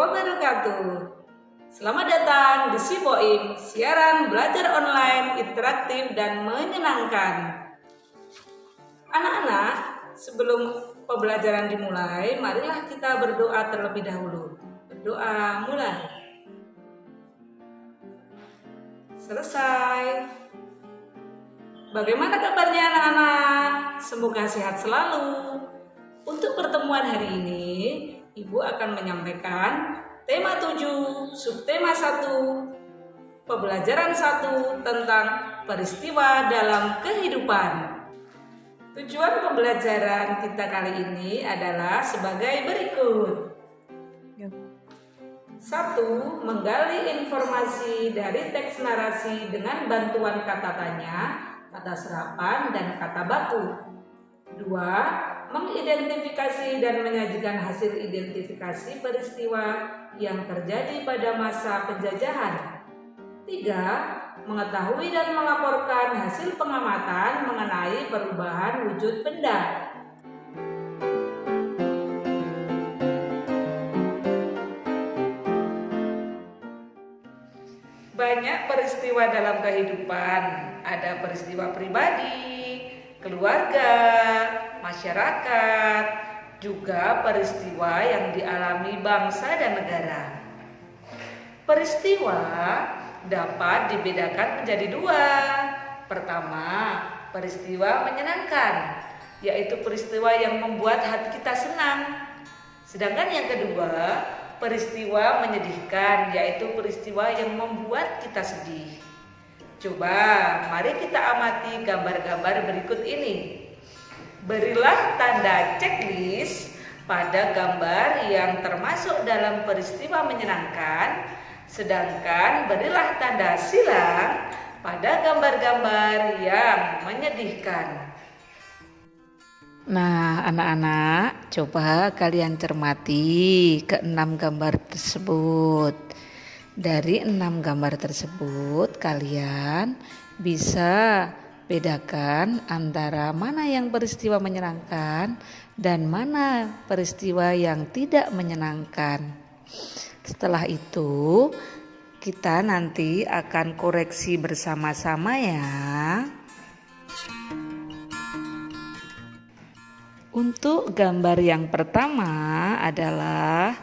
wabarakatuh. Selamat datang di Sipoim, siaran belajar online interaktif dan menyenangkan. Anak-anak, sebelum pembelajaran dimulai, marilah kita berdoa terlebih dahulu. Berdoa mulai. Selesai. Bagaimana kabarnya anak-anak? Semoga sehat selalu. Untuk pertemuan hari ini, Ibu akan menyampaikan tema 7, subtema 1, pembelajaran 1 tentang peristiwa dalam kehidupan. Tujuan pembelajaran kita kali ini adalah sebagai berikut. 1. Menggali informasi dari teks narasi dengan bantuan kata tanya, kata serapan, dan kata baku. 2. Mengidentifikasi dan menyajikan hasil identifikasi peristiwa yang terjadi pada masa penjajahan. 3. Mengetahui dan melaporkan hasil pengamatan mengenai perubahan wujud benda. Banyak peristiwa dalam kehidupan. Ada peristiwa pribadi, keluarga, masyarakat, juga peristiwa yang dialami bangsa dan negara. Peristiwa dapat dibedakan menjadi dua. Pertama, peristiwa menyenangkan, yaitu peristiwa yang membuat hati kita senang. Sedangkan yang kedua, peristiwa menyedihkan, yaitu peristiwa yang membuat kita sedih. Coba, mari kita amati gambar-gambar berikut ini. Berilah tanda checklist pada gambar yang termasuk dalam peristiwa menyenangkan, sedangkan berilah tanda silang pada gambar-gambar yang menyedihkan. Nah, anak-anak, coba kalian cermati ke-6 gambar tersebut. Dari 6 gambar tersebut, kalian bisa bedakan antara mana yang peristiwa menyenangkan dan mana peristiwa yang tidak menyenangkan. Setelah itu, kita nanti akan koreksi bersama-sama ya. Untuk gambar yang pertama adalah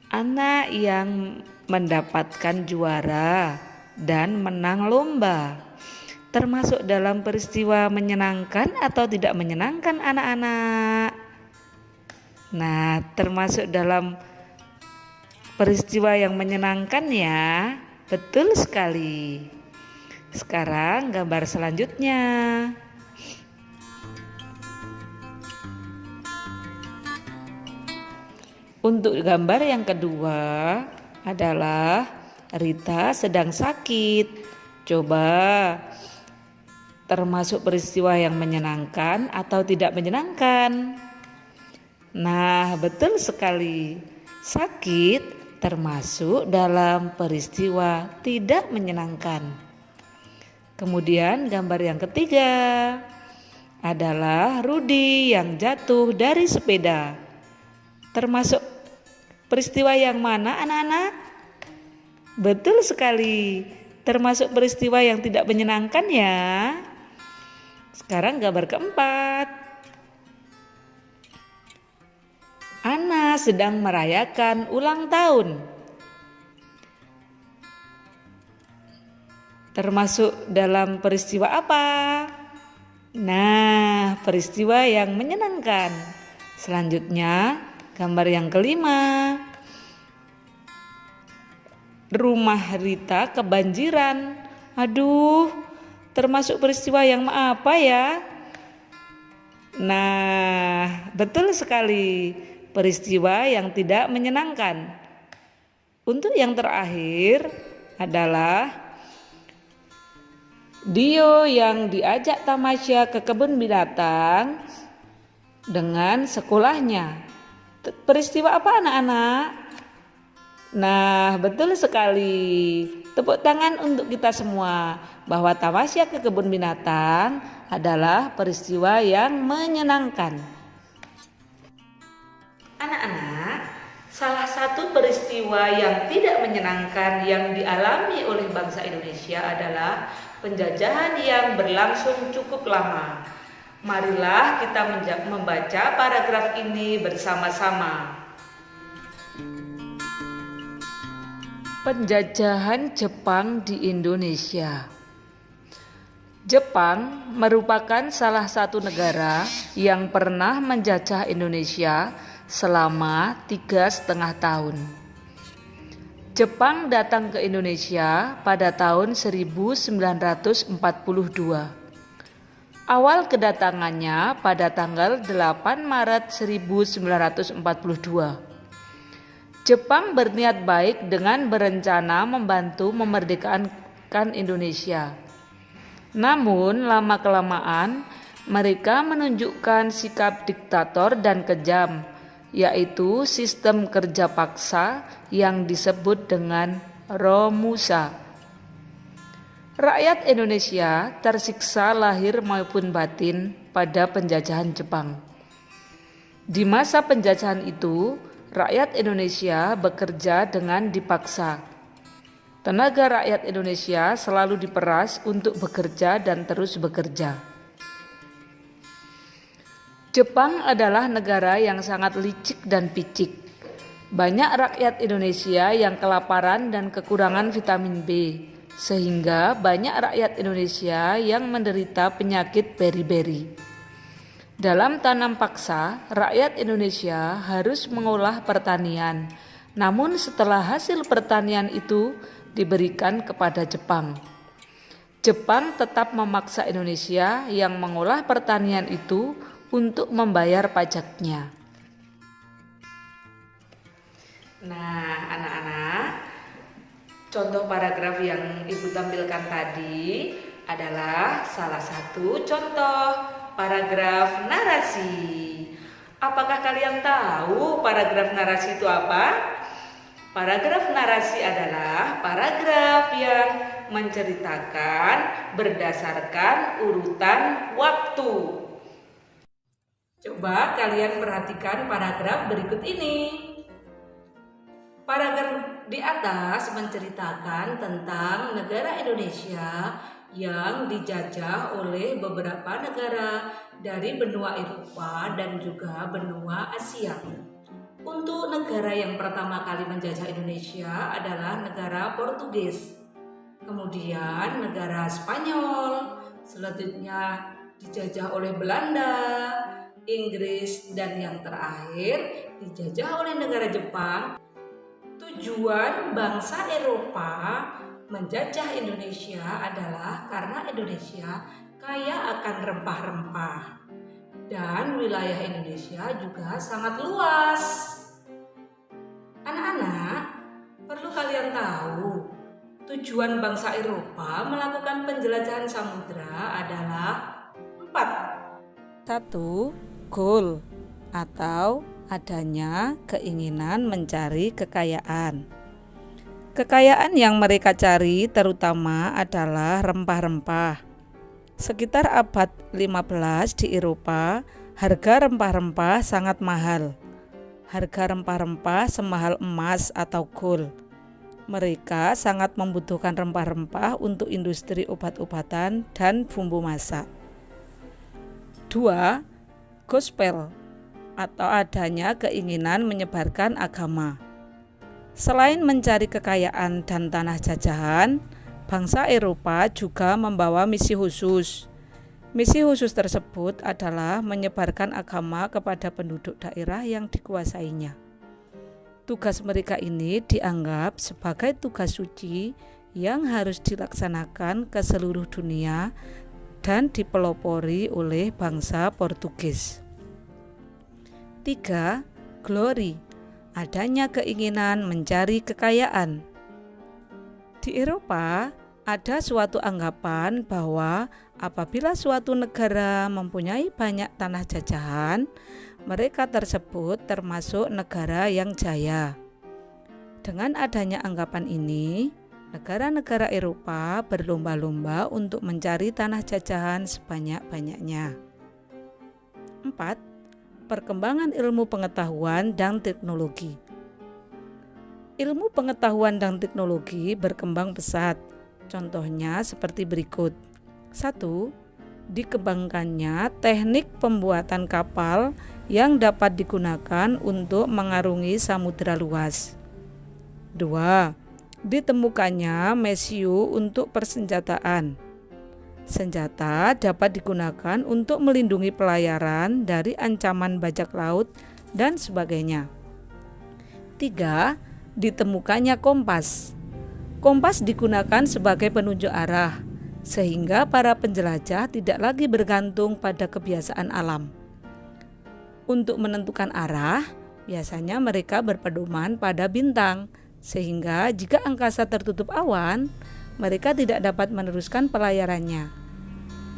anak yang mendapatkan juara dan menang lomba. Termasuk dalam peristiwa menyenangkan atau tidak menyenangkan anak-anak? Nah, termasuk dalam peristiwa yang menyenangkan ya. Betul sekali. Sekarang gambar selanjutnya. Untuk gambar yang kedua adalah Rita sedang sakit. Coba, termasuk peristiwa yang menyenangkan atau tidak menyenangkan? Nah, betul sekali. Sakit termasuk dalam peristiwa tidak menyenangkan. Kemudian gambar yang ketiga adalah Rudi yang jatuh dari sepeda. Termasuk peristiwa yang mana anak-anak? Betul sekali, termasuk peristiwa yang tidak menyenangkan ya. Sekarang gambar keempat. Ana sedang merayakan ulang tahun. Termasuk dalam peristiwa apa? Nah, peristiwa yang menyenangkan. Selanjutnya, gambar yang kelima. Rumah Rita kebanjiran. Aduh, termasuk peristiwa yang apa ya? Nah, betul sekali. Peristiwa yang tidak menyenangkan. Untuk yang terakhir adalah Dio yang diajak tamasya ke kebun binatang dengan sekolahnya. Peristiwa apa anak-anak? Nah, betul sekali. Tepuk tangan untuk kita semua bahwa tamasya ke kebun binatang adalah peristiwa yang menyenangkan. Anak-anak, Salah satu peristiwa yang tidak menyenangkan yang dialami oleh bangsa Indonesia adalah penjajahan yang berlangsung cukup lama. Marilah kita membaca paragraf ini bersama-sama. Penjajahan Jepang di Indonesia. Jepang merupakan salah satu negara yang pernah menjajah Indonesia selama 3,5 tahun. Jepang datang ke Indonesia pada tahun 1942. Awal kedatangannya pada tanggal 8 Maret 1942. Jepang berniat baik dengan berencana membantu memerdekakan Indonesia. Namun lama-kelamaan mereka menunjukkan sikap diktator dan kejam, yaitu sistem kerja paksa yang disebut dengan Romusa. Rakyat Indonesia tersiksa lahir maupun batin pada penjajahan Jepang. Di masa penjajahan itu, rakyat Indonesia bekerja dengan dipaksa. Tenaga rakyat Indonesia selalu diperas untuk bekerja dan terus bekerja. Jepang adalah negara yang sangat licik dan picik. Banyak rakyat Indonesia yang kelaparan dan kekurangan vitamin B, sehingga banyak rakyat Indonesia yang menderita penyakit beri-beri. Dalam tanam paksa, rakyat Indonesia harus mengolah pertanian. Namun setelah hasil pertanian itu diberikan kepada Jepang. Jepang tetap memaksa Indonesia yang mengolah pertanian itu untuk membayar pajaknya. Nah, anak-anak, contoh paragraf yang Ibu tampilkan tadi adalah salah satu contoh paragraf narasi. Apakah kalian tahu paragraf narasi itu apa? Paragraf narasi adalah paragraf yang menceritakan berdasarkan urutan waktu. Coba kalian perhatikan paragraf berikut ini. Paragraf di atas menceritakan tentang negara Indonesia yang dijajah oleh beberapa negara dari benua Eropa dan juga benua Asia. Untuk negara yang pertama kali menjajah Indonesia adalah negara Portugis, kemudian negara Spanyol, selanjutnya dijajah oleh Belanda, Inggris, dan yang terakhir dijajah oleh negara Jepang. Tujuan bangsa Eropa menjajah Indonesia adalah karena Indonesia kaya akan rempah-rempah dan wilayah Indonesia juga sangat luas. Anak-anak, perlu kalian tahu, tujuan bangsa Eropa melakukan penjelajahan samudra adalah 4. 1. Goal atau adanya keinginan mencari kekayaan. Kekayaan yang mereka cari terutama adalah rempah-rempah. Sekitar abad 15 di Eropa, harga rempah-rempah sangat mahal. Harga rempah-rempah semahal emas atau gold. Mereka sangat membutuhkan rempah-rempah untuk industri obat-obatan dan bumbu masak. 2. Gospel atau adanya keinginan menyebarkan agama. Selain mencari kekayaan dan tanah jajahan, bangsa Eropa juga membawa misi khusus. Misi khusus tersebut adalah menyebarkan agama kepada penduduk daerah yang dikuasainya. Tugas mereka ini dianggap sebagai tugas suci yang harus dilaksanakan ke seluruh dunia dan dipelopori oleh bangsa Portugis. 3. Glory, adanya keinginan mencari kekayaan. Di Eropa, ada suatu anggapan bahwa apabila suatu negara mempunyai banyak tanah jajahan, mereka tersebut termasuk negara yang jaya. Dengan adanya anggapan ini, negara-negara Eropa berlomba-lomba untuk mencari tanah jajahan sebanyak-banyaknya. 4. Perkembangan ilmu pengetahuan dan teknologi. Ilmu pengetahuan dan teknologi berkembang pesat. Contohnya seperti berikut. 1. Dikembangkannya teknik pembuatan kapal yang dapat digunakan untuk mengarungi samudera luas. 2. Ditemukannya mesiu untuk persenjataan. Senjata dapat digunakan untuk melindungi pelayaran dari ancaman bajak laut dan sebagainya. 3. Ditemukannya kompas. Kompas digunakan sebagai penunjuk arah, sehingga para penjelajah tidak lagi bergantung pada kebiasaan alam. Untuk menentukan arah, biasanya mereka berpedoman pada bintang, sehingga jika angkasa tertutup awan, mereka tidak dapat meneruskan pelayarannya.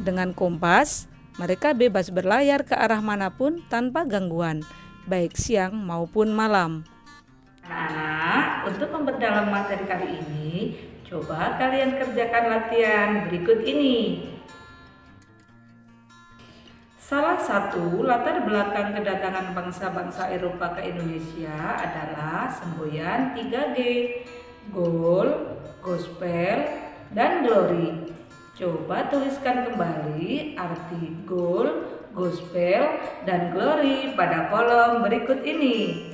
Dengan kompas, mereka bebas berlayar ke arah manapun tanpa gangguan, baik siang maupun malam. Anak-anak, untuk memperdalam materi kali ini, coba kalian kerjakan latihan berikut ini. Salah satu latar belakang kedatangan bangsa-bangsa Eropa ke Indonesia adalah semboyan 3G, gold, gospel, dan glory. Coba tuliskan kembali arti gold, gospel, dan glory pada kolom berikut ini.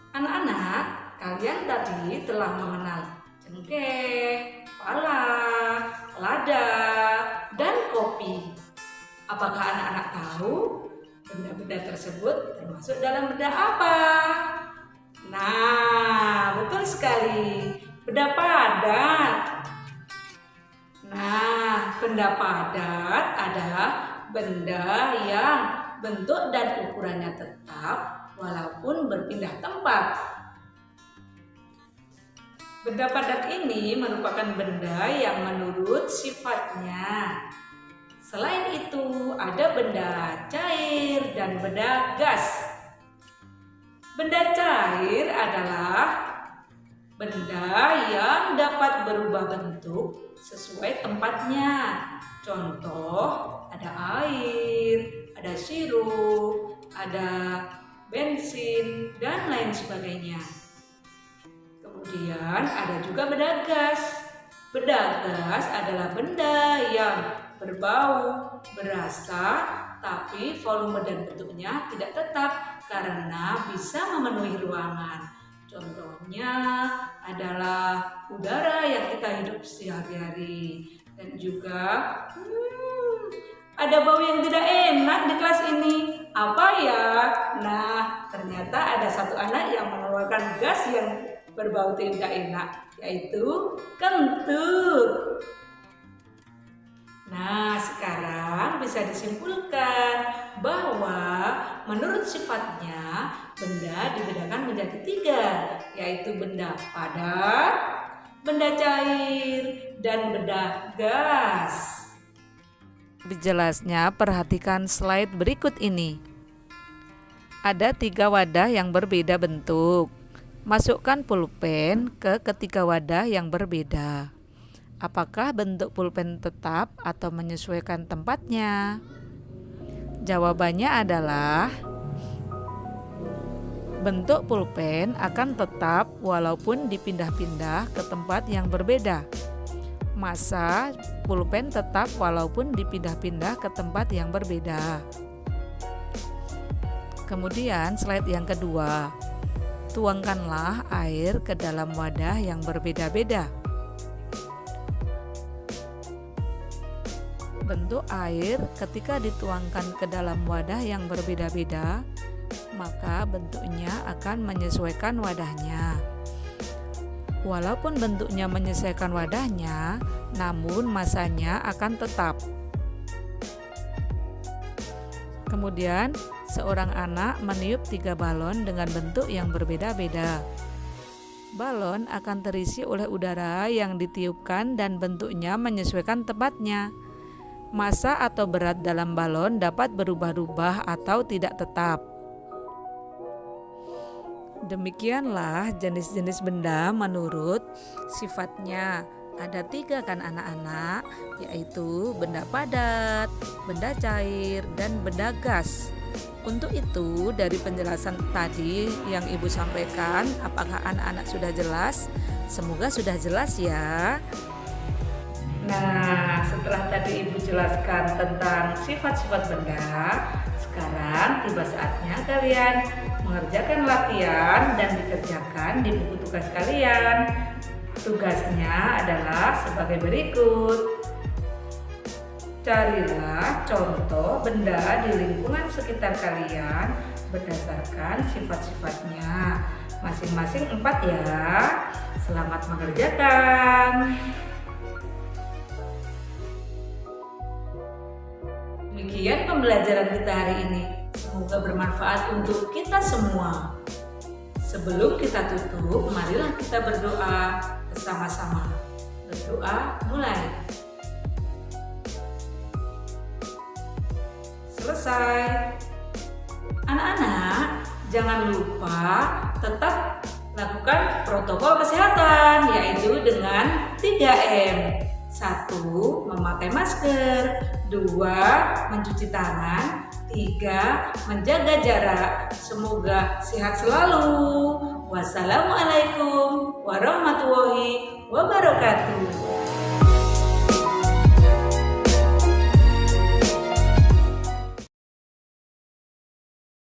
Anak-anak, kalian tadi telah mengenal cengkeh, pala, lada, dan kopi. Apakah anak-anak tahu benda-benda tersebut termasuk dalam benda apa? Nah, betul sekali, benda padat. Nah, benda padat adalah benda yang bentuk dan ukurannya tetap walaupun berpindah tempat. Benda padat ini merupakan benda yang menurut sifatnya. Selain itu, ada benda cair dan benda gas. Benda cair adalah benda yang dapat berubah bentuk sesuai tempatnya. Contoh, ada air, ada sirup, ada bensin, dan lain sebagainya. Kemudian ada juga benda gas. Benda gas adalah benda yang berbau, berasa, tapi volume dan bentuknya tidak tetap karena bisa memenuhi ruangan. Contohnya adalah udara yang kita hidup sehari-hari. Dan juga ada bau yang tidak enak di kelas ini. Apa ya? Nah, ternyata ada satu anak yang mengeluarkan gas yang berbau tidak enak, yaitu kentut. Nah, sekarang bisa disimpulkan bahwa menurut sifatnya benda dibedakan menjadi 3, yaitu benda padat, benda cair, dan benda gas. Lebih jelasnya, perhatikan slide berikut ini. Ada 3 wadah yang berbeda bentuk. Masukkan pulpen ke ketiga wadah yang berbeda. Apakah bentuk pulpen tetap atau menyesuaikan tempatnya? Jawabannya adalah bentuk pulpen akan tetap walaupun dipindah-pindah ke tempat yang berbeda. Massa pulpen tetap walaupun dipindah-pindah ke tempat yang berbeda. Kemudian slide yang kedua. Tuangkanlah air ke dalam wadah yang berbeda-beda. Bentuk air ketika dituangkan ke dalam wadah yang berbeda-beda, maka bentuknya akan menyesuaikan wadahnya. Walaupun bentuknya menyesuaikan wadahnya, namun massanya akan tetap. Kemudian, seorang anak meniup 3 balon dengan bentuk yang berbeda-beda. Balon akan terisi oleh udara yang ditiupkan dan bentuknya menyesuaikan tempatnya. Massa atau berat dalam balon dapat berubah-ubah atau tidak tetap. Demikianlah jenis-jenis benda menurut sifatnya. ada 3 kan anak-anak, yaitu benda padat, benda cair, dan benda gas. Untuk itu, dari penjelasan tadi yang Ibu sampaikan, apakah anak-anak sudah jelas? Semoga sudah jelas ya. Nah, setelah tadi Ibu jelaskan tentang sifat-sifat benda, sekarang tiba saatnya kalian mengerjakan latihan dan dikerjakan di buku tugas kalian. Tugasnya adalah sebagai berikut. Carilah contoh benda di lingkungan sekitar kalian berdasarkan sifat-sifatnya. Masing-masing 4 ya. Selamat mengerjakan. Demikian pembelajaran kita hari ini. Semoga bermanfaat untuk kita semua. Sebelum kita tutup, marilah kita berdoa bersama-sama. Berdoa mulai. Selesai. Anak-anak, jangan lupa tetap lakukan protokol kesehatan, yaitu dengan 3M. 1. Memakai masker. 2. Mencuci tangan. 3. Menjaga jarak. Semoga sehat selalu. Wassalamualaikum warahmatullahi wabarakatuh.